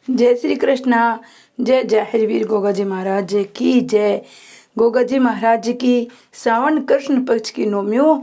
जय श्री कृष्णा। जय जाहिर वीर गोगा जी महाराज की जय। गोगा जी महाराज की सावन कृष्ण पक्ष की नवमियों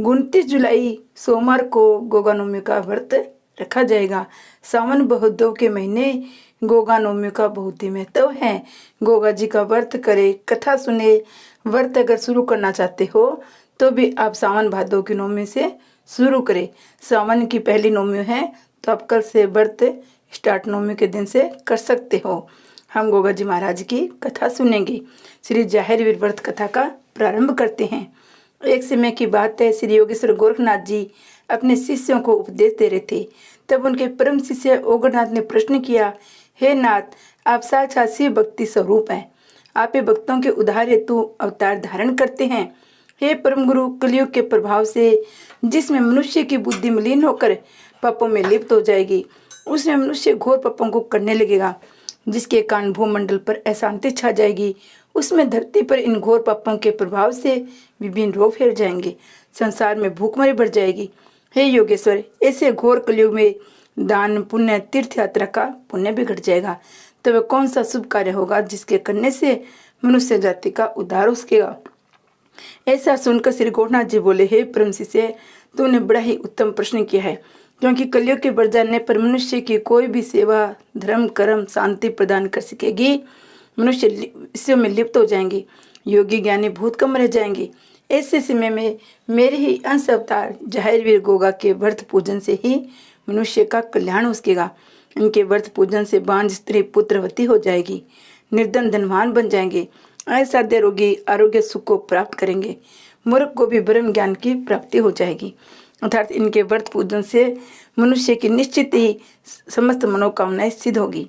29 जुलाई सोमवार को गोगा नवमी का व्रत रखा जाएगा। सावन बहुदों के महीने गोगा नवमी का बहुत ही महत्व है। गोगा जी का व्रत करे, कथा सुने। व्रत अगर शुरू करना चाहते हो तो भी आप सावन भादों की नवमी से शुरू करें। सावन की पहली नवमी है तो आप कल से व्रत स्टार्ट नवमी के दिन से कर सकते हो। हम गोगा जी महाराज की कथा सुनेंगे। श्री जाहिर वीर व्रत कथा का प्रारंभ करते हैं। एक समय की बात है, श्री योगेश्वर गोरखनाथ जी अपने शिष्यों को उपदेश दे रहे थे। तब उनके परम शिष्य ओगरनाथ ने प्रश्न किया, हे नाथ, आप साक्षात शिव भक्ति स्वरूप हैं। आप ही भक्तों के उद्धार हेतु अवतार धारण करते हैं। हे परम गुरु, कलयुग के प्रभाव से जिसमें मनुष्य की बुद्धि मलिन होकर पापों में लिप्त हो जाएगी, उसमें मनुष्य घोर पापों को करने लगेगा, जिसके कारण भूमंडल पर अशांति छा जाएगी। उसमें धरती पर इन घोर पापों के प्रभाव से विभिन्न रोग फैल जाएंगे, संसार में भूखमरी बढ़ जाएगी। हे योगेश्वर, ऐसे घोर कलयुग में दान पुण्य तीर्थ यात्रा का पुण्य भी घट जाएगा। तो वह कौन सा शुभ कार्य होगा जिसके करने से मनुष्य जाति का उद्धार हो सकेगा। ऐसा सुनकर श्री गोरखनाथ जी बोले, हे परम शिष्य, तुमने बड़ा ही उत्तम प्रश्न किया है, क्योंकि कलयुग के बढ़ जाने पर मनुष्य की कोई भी सेवा धर्म कर्म शांति प्रदान कर सकेगी। मनुष्य विषयों में लिप्त हो जाएंगे, योगी ज्ञानी भूत कम रह जाएंगे। ऐसे समय में मेरे ही अंश अवतार जाहिर वीर गोगा के व्रत पूजन से ही मनुष्य का कल्याण हो सकेगा। इनके व्रत पूजन से बांझ स्त्री पुत्रवती हो जाएगी, निर्धन धनवान बन जाएंगे, असाध्य रोगी आरोग्य सुख को प्राप्त करेंगे, मूर्ख को भी ब्रह्म ज्ञान की प्राप्ति हो जाएगी। अर्थात इनके व्रत पूजन से मनुष्य की निश्चित ही समस्त मनोकामनाएं सिद्ध होगी।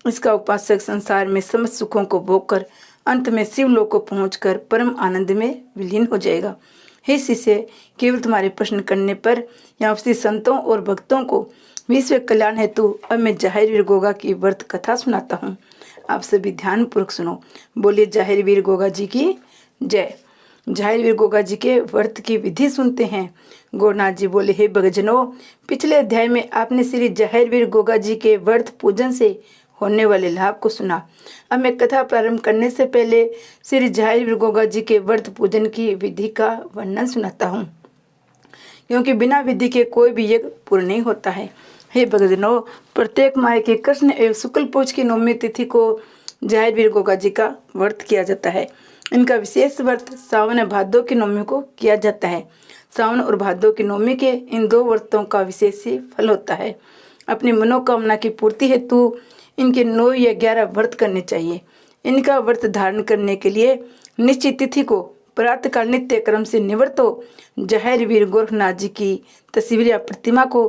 इसका उपासक संसार में समस्त सुखों को भोग कर अंत में शिवलोक को पहुंचकर परम आनंद में विलीन हो जाएगा। हे शिष्य, केवल तुम्हारे प्रश्न करने पर यहाँ श्री संतों और भक्तों को विश्व कल्याण हेतु अब मैं जाहिर वीर गोगा की व्रत कथा सुनाता हूँ। आप सभी ध्यान पूर्वक सुनो। बोलिए जाहिर वीर गोगा जी की जय। जाहिर वीर गोगा जी के व्रत की विधि सुनते हैं। गोरखनाथ जी बोले, हे भक्तजनों, पिछले अध्याय में आपने श्री जाहिर वीर गोगा जी के व्रत पूजन से होने वाले लाभ को सुना। अब मैं कथा प्रारंभ करने से पहले श्री जाहिर वीर गोगा जी के व्रत पूजन की विधि का वर्णन सुनाता हूँ, क्योंकि बिना विधि के कोई भी यज्ञ पूर्ण नहीं होता है। हे भक्तजनों, प्रत्येक माह के कृष्ण एवं शुक्ल पक्ष की नवमी तिथि को जाहिर वीर गोगा जी का व्रत किया जाता है। इनका विशेष व्रत सावन भादों की नवमी को किया जाता है। सावन और भादों की नवमी के इन दो व्रतों का विशेष ही फल होता है। अपनी मनोकामना की पूर्ति हेतु इनके 9 या 11 व्रत करने चाहिए। इनका व्रत धारण करने के लिए निश्चित तिथि को प्रातःकाल नित्य क्रम से निवृत्त हो जाहिर वीर गोरखनाथ जी की तस्वीर या प्रतिमा को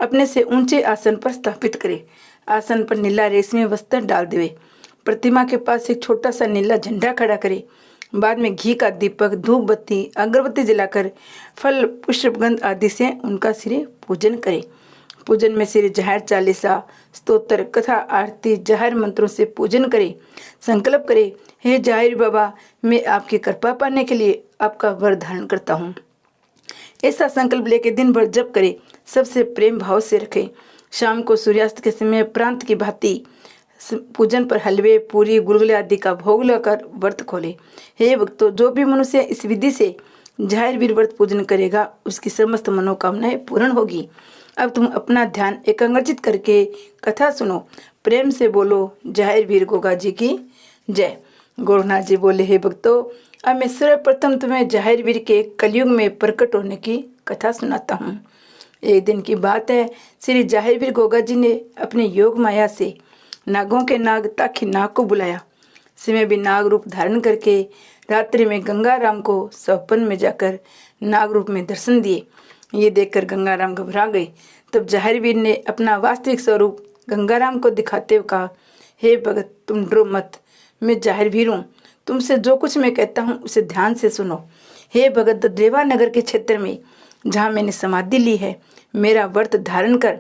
अपने से ऊंचे आसन पर स्थापित करे। आसन पर नीला रेशमी वस्त्र डाल देवे। प्रतिमा के पास एक छोटा सा नीला झंडा खड़ा करे। बाद में घी का दीपक, धूप बत्ती, अगरबत्ती जलाकर फल पुष्प गंध आदि से उनका श्री पूजन करे। पूजन में श्री जाहिर चालीसा, स्तोत्र, कथा, आरती, जाहिर मंत्रों से पूजन करे। संकल्प करे, हे जाहिर बाबा, मैं आपकी कृपा पाने के लिए आपका वर धारण करता हूँ। ऐसा संकल्प लेके दिन भर जप करे। सबसे प्रेम भाव से रखे। शाम को सूर्यास्त के समय प्रांत की भांति पूजन पर हलवे, पूरी, गुलगुले आदि का भोग लगाकर व्रत खोले। हे भक्तों, जो भी मनुष्य इस विधि से जाहिर वीर व्रत पूजन करेगा उसकी समस्त मनोकामनाएं पूर्ण होगी। अब तुम अपना ध्यान एकाग्रचित करके कथा सुनो। प्रेम से बोलो, जाहिर वीर गोगा जी की जय। गोरखनाथ जी बोले, हे भक्तों, अब मैं सर्वप्रथम तुम्हें जाहिर वीर के कलयुग में प्रकट होने की कथा सुनाता हूँ। एक दिन की बात है, श्री जाहिर वीर गोगा जी ने अपने योग माया से नागों के नाग ताखी नाग को बुलाया। समय भी नाग रूप धारण करके रात्रि में गंगाराम को स्वप्न में जाकर नाग रूप में दर्शन दिए। ये देखकर गंगाराम घबरा गए। तब जाहिर वीर ने अपना वास्तविक स्वरूप गंगाराम को दिखाते हुए कहा, हे भगत, तुम डरो मत, मैं जाहिर वीर हूँ। तुमसे जो कुछ मैं कहता हूँ उसे ध्यान से सुनो। हे भगत, देवा नगर के क्षेत्र में जहाँ मैंने समाधि ली है, मेरा व्रत धारण कर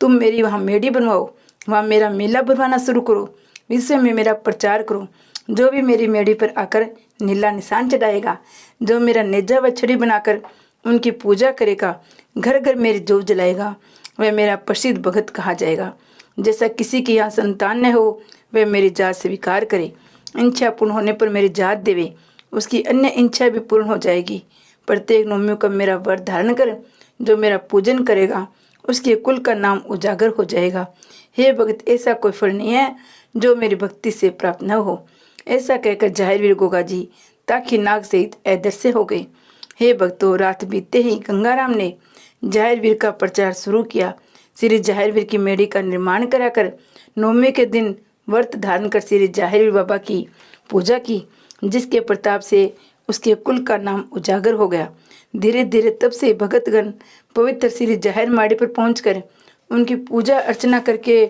तुम मेरी वहाँ मेढ़ी बनवाओ। वहाँ मेरा मेला बनवाना शुरू करो। विश्व में मेरा प्रचार करो। जो भी मेरी मेढ़ी पर आकर नीला निशान चढ़ाएगा, जो मेरा नेजा व छड़ी बनाकर उनकी पूजा करेगा, घर घर मेरी जोत जलाएगा, वह मेरा प्रसिद्ध भगत कहा जाएगा। जैसा किसी की यहाँ संतान न हो वह मेरी जात स्वीकार करे, इच्छा पूर्ण होने पर मेरी जात देवे, उसकी अन्य इच्छा भी पूर्ण हो जाएगी। प्रत्येक नवमी का मेरा व्रत धारण कर जो मेरा पूजन करेगा उसके कुल का नाम उजागर हो जाएगा। हे भक्त, ऐसा कोई फल नहीं है जो मेरी भक्ति से प्राप्त न हो। ऐसा कहकर जाहिरवीर गोगा जी ताकि नाग सहित अदृश्य हो गए। हे भक्तों, रात बीतते ही गंगाराम ने जाहिरवीर का प्रचार शुरू किया। श्री जाहिरवीर की मेढ़ी का निर्माण कराकर नवमी के दिन व्रत धारण कर श्री जाहिरवीर बाबा की पूजा की, जिसके प्रताप से उसके कुल का नाम उजागर हो गया। धीरे धीरे तब से भगतगण पवित्र श्री जाहिर माड़ी पर पहुंचकर उनकी पूजा अर्चना करके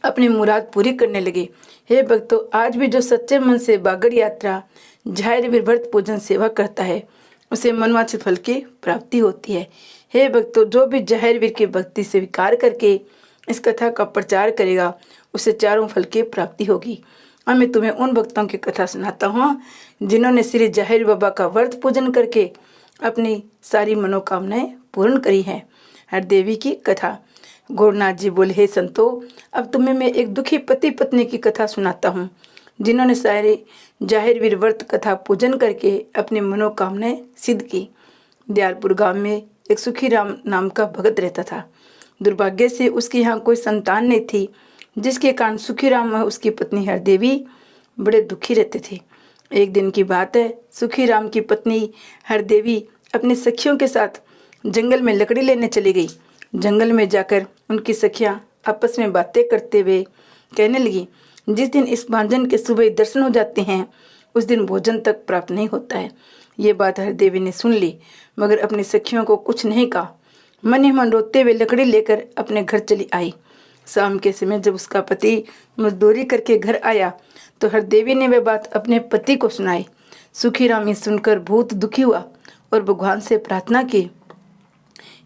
अपनी मुराद पूरी करने लगे। हे भक्तों, आज भी जो सच्चे मन से बागड़ यात्रा जाहिरवीर व्रत पूजन सेवा करता है उसे मनवांछित फल की प्राप्ति होती है। हे भक्तों, जो भी जाहिरवीर की भक्ति स्वीकार करके इस कथा का प्रचार करेगा उसे चारों फल की प्राप्ति होगी। अब मैं तुम्हें उन भक्तों की कथा सुनाता हूँ जिन्होंने श्री जाहिर बाबा का व्रत पूजन करके अपनी सारी मनोकामनाएं पूर्ण करी हैं। हरदेवी की कथा। गौरनाथ जी बोले, हे संतो, अब तुम्हें मैं एक दुखी पति पत्नी की कथा सुनाता हूँ जिन्होंने सारे जाहिरवीर व्रत कथा पूजन करके अपनी मनोकामनाएं सिद्ध की। दयालपुर गांव में एक सुखीराम नाम का भगत रहता था। दुर्भाग्य से उसके यहाँ कोई संतान नहीं थी, जिसके कारण सुखीराम व उसकी पत्नी हरदेवी बड़े दुखी रहते थे। एक दिन की बात है, सुखीराम की पत्नी हरदेवी अपने सखियों के साथ जंगल में लकड़ी लेने चली गई। जंगल में जाकर उनकी सखियां आपस में बातें करते हुए कहने लगी, जिस दिन इस भांजन के सुबह दर्शन हो जाते हैं उस दिन भोजन तक प्राप्त नहीं होता है। ये बात हरदेवी ने सुन ली, मगर अपनी सखियों को कुछ नहीं कहा। मन ही मन रोते हुए लकड़ी लेकर अपने घर चली आई। शाम के समय जब उसका पति मजदूरी करके घर आया तो हरदेवी ने वह बात अपने पति को सुनाई। सुखीराम ये सुनकर बहुत दुखी हुआ और भगवान से प्रार्थना की,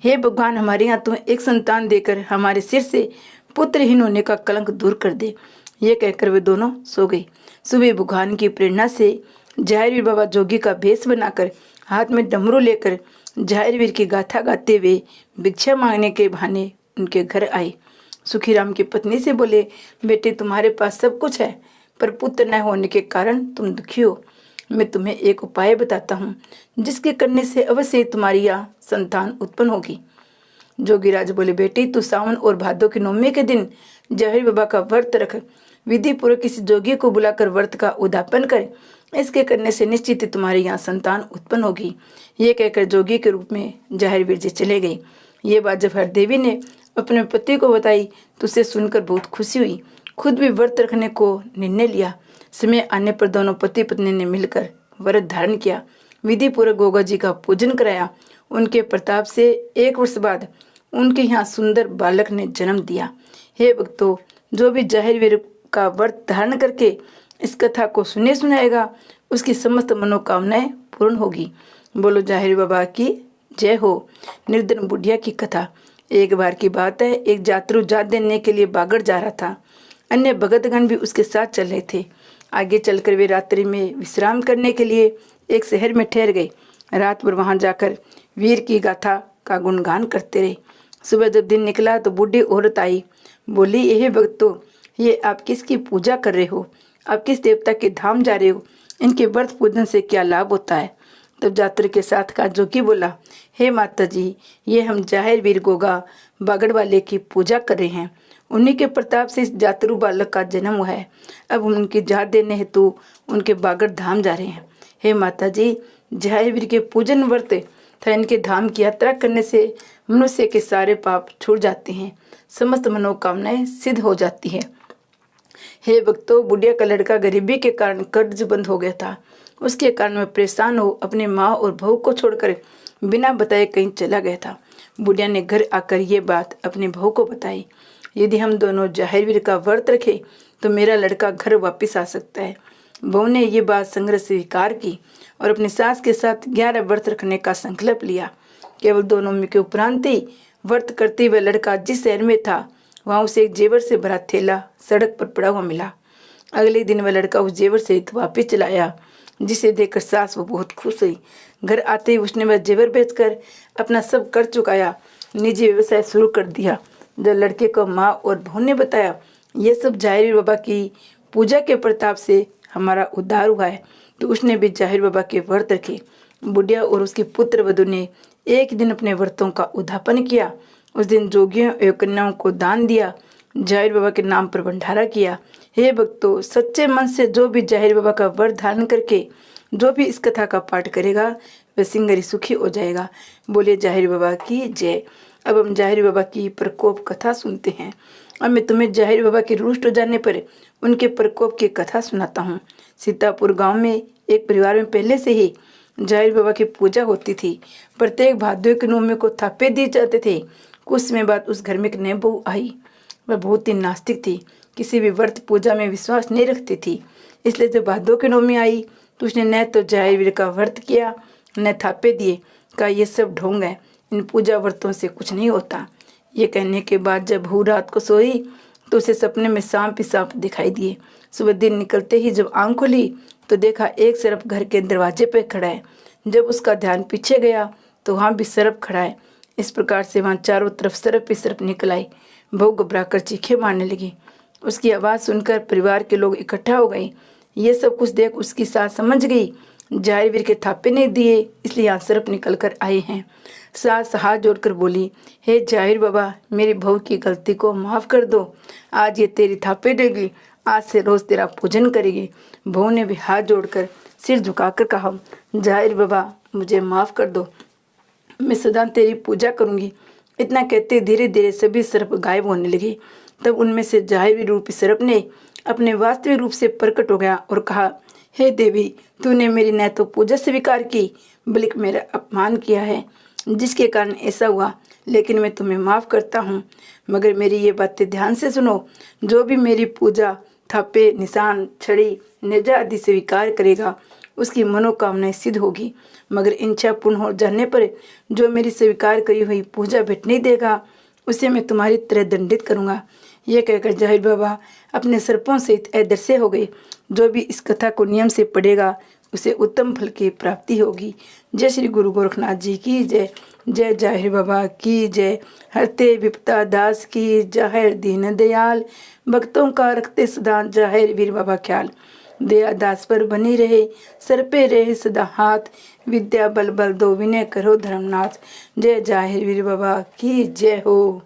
हे भगवान, हमारे यहाँ तुम्हें एक संतान देकर हमारे सिर से पुत्रहीन होने का कलंक दूर कर दे। ये कहकर वे दोनों सो गए। सुबह भगवान की प्रेरणा से जाहिरवीर बाबा जोगी का भेष बनाकर हाथ में डमरू लेकर जाहिरवीर की गाथा गाते हुए भिक्षा मांगने के बहाने उनके घर आए। सुखीराम की पत्नी से बोले, बेटे, तुम्हारे पास सब कुछ है पर पुत्र न होने के कारण तुम दुखी हो। मैं तुम्हें एक उपाय बताता हूँ जिसके करने से अवश्य तुम्हारी यहाँ संतान उत्पन्न होगी। जोगीराज बोले, बेटी, तू सावन और भादों की नवमी के दिन जाहिर बाबा का व्रत रख, विधि पूर्वक किसी जोगी को बुलाकर व्रत का उद्यापन कर। इसके करने से निश्चित ही तुम्हारे यहाँ संतान उत्पन्न होगी। ये कहकर जोगी के रूप में जाहिरवीर जी चले गए। ये बात जब हरदेवी ने अपने पति को बताई तो उसे सुनकर बहुत खुशी हुई। खुद भी व्रत रखने को निर्णय लिया। समय आने पर दोनों पति पत्नी ने मिलकर व्रत धारण किया, विधि पूर्वक गोगा जी का पूजन कराया। उनके प्रताप से 1 वर्ष बाद उनके यहाँ सुंदर बालक ने जन्म दिया। हे भक्तों, जो भी जाहिरवीर का व्रत धारण करके इस कथा को सुनाएगा उसकी समस्त मनोकामनाएं पूर्ण होगी। बोलो जाहिर बाबा की जय हो। निर्धन बुढ़िया की कथा। एक बार की बात है, एक यात्रु जात देने के लिए बागड़ जा रहा था। अन्य भगतगण भी उसके साथ चल रहे थे। आगे चलकर वे रात्रि में विश्राम करने के लिए एक शहर में ठहर गए। रात भर वहां जाकर वीर की गाथा का गुणगान करते रहे। सुबह जब दिन निकला तो बूढ़ी औरत आई। बोली, यह भक्तों, ये आप किसकी पूजा कर रहे हो? आप किस देवता के धाम जा रहे हो? इनके व्रत पूजन से क्या लाभ होता है? तब यात्री के साथ का जोगी बोला, हे माता जी, ये हम जाहिरवीर गोगा बागड़ वाले की पूजा कर रहे हैं। उन्हीं के प्रताप से इस जातरू बालक का जन्म हुआ है। अब हम उनकी जात देने हेतु उनके बागड़ धाम जा रहे हैं। हे माता जी, जाहिरवीर के पूजन व्रत तथा इनके धाम की यात्रा करने से मनुष्य के सारे पाप छूट जाते हैं, समस्त मनोकामनाएं सिद्ध हो जाती है। हे भक्तों, बुढ़िया का लड़का गरीबी के कारण कर्ज बंद हो गया था। उसके कारण मैं परेशान हो अपने माँ और बहू को छोड़कर बिना बताए कहीं चला गया था। बुढ़िया ने घर आकर ये बात अपने बहू को बताई। यदि हम दोनों जाहिरवीर का व्रत रखें तो मेरा लड़का घर वापस आ सकता है। बहू ने ये बात संग्रह स्वीकार की और अपनी सास के साथ 11 व्रत रखने का संकल्प लिया। केवल 2 नवमी के उपरांत ही व्रत करते हुए लड़का जिस शहर में था वहाँ उसे एक जेवर से भरा थैला सड़क पर पड़ा हुआ मिला। अगले दिन वह लड़का उस जेवर से वापिस चला आया, जिसे देखकर सास वो बहुत खुश हुई। घर आते ही उसने वह जेवर बेचकर अपना सब कर चुकाया, निजी व्यवसाय शुरू कर दिया। जब लड़के को माँ और बहू ने बताया ये सब जाहिर बाबा की पूजा के प्रताप से हमारा उद्धार हुआ है, तो उसने भी जाहिर बाबा के व्रत रखे। बुढ़िया और उसके पुत्र वधु ने एक दिन अपने व्रतों का उद्यापन किया। उस दिन जोगियों एवं कन्याओं को दान दिया, जाहिर बाबा के नाम पर भंडारा किया। हे भक्तों, सच्चे मन से जो भी जाहिर बाबा का व्रत धारण करके जो भी इस कथा का पाठ करेगा वह सिंगरी सुखी हो जाएगा। बोले जाहिर बाबा की जय। अब हम जाहिर बाबा की प्रकोप कथा सुनते हैं। अब मैं तुम्हें जाहिर बाबा के रुष्ट हो जाने पर उनके प्रकोप की कथा सुनाता हूँ। सीतापुर गांव में एक परिवार में पहले से ही जाहिर बाबा की पूजा होती थी। प्रत्येक भादों के नौमी को थापे दिए जाते थे। कुछ समय बाद उस घर में एक नई बहू आई। वह बहुत ही नास्तिक थी, किसी भी व्रत पूजा में विश्वास नहीं रखती थी। इसलिए जब भादों की नौमी आई तो उसने न तो जाहिर का व्रत किया न थापे दिए। कहा ये सब ढोंग है, इन पूजा व्रतों से कुछ नहीं होता। ये कहने के बाद जब बहू रात को सोई तो उसे सपने में सांप ही सांप दिखाई दिए। सुबह दिन निकलते ही जब आंख खुली तो देखा एक सर्प घर के दरवाजे पर खड़ा है। जब उसका ध्यान पीछे गया तो वहाँ भी सर्प खड़ा है। इस प्रकार से वहाँ चारों तरफ सर्प ही सर्प निकल आई। बहू घबराकर चीखें मारने लगी। उसकी आवाज़ सुनकर परिवार के लोग इकट्ठा हो गए। ये सब कुछ देख उसकी सास समझ गई जाहिर वीर के थापे नहीं दिए, इसलिए यहाँ सर्प निकल कर आए हैं। सास हाथ जोड़कर बोली, हे जाहिर बाबा, मेरी बहू की गलती को माफ़ कर दो। आज ये तेरी थापे देगी, आज से रोज़ तेरा पूजन करेगी। बहू ने भी हाथ जोड़कर सिर झुकाकर कहा, जाहिर बाबा मुझे माफ़ कर दो, मैं सदा तेरी पूजा करूँगी। इतना कहते धीरे धीरे सभी सर्प गायब होने लगे। तब उनमें से जाहिर रूपी सर्प ने अपने वास्तविक रूप से प्रकट हो गया और कहा, हे देवी, तूने मेरी न तो पूजा स्वीकार की बल्कि मेरा अपमान किया है, जिसके कारण ऐसा हुआ। लेकिन मैं तुम्हें माफ़ करता हूँ, मगर मेरी ये बातें ध्यान से सुनो। जो भी मेरी पूजा थापे, निशान, छड़ी, नेजा आदि स्वीकार करेगा उसकी मनोकामनाएं सिद्ध होगी। मगर इच्छा पूर्ण हो जाने पर जो मेरी स्वीकार करी हुई पूजा भेंट नहीं देगा उसे मैं तुम्हारी तरह दंडित करूँगा। यह कहकर जाहिर बाबा अपने सर्पों सहित अदृश्य हो गए। जो भी इस कथा को नियम से पढ़ेगा उसे उत्तम फल की प्राप्ति होगी। जय श्री गुरु गोरखनाथ जी की जय। जय जाहिर बाबा की जय। हरते विपता दास की जाहिर दीन दयाल, भक्तों का रखते सदा जाहिर वीर बाबा ख्याल। दया दास पर बनी रहे, सर पे रहे सदा हाथ, विद्या बल बल दो विनय करो धर्मनाथ। जय जाहिर वीर बाबा की जय हो।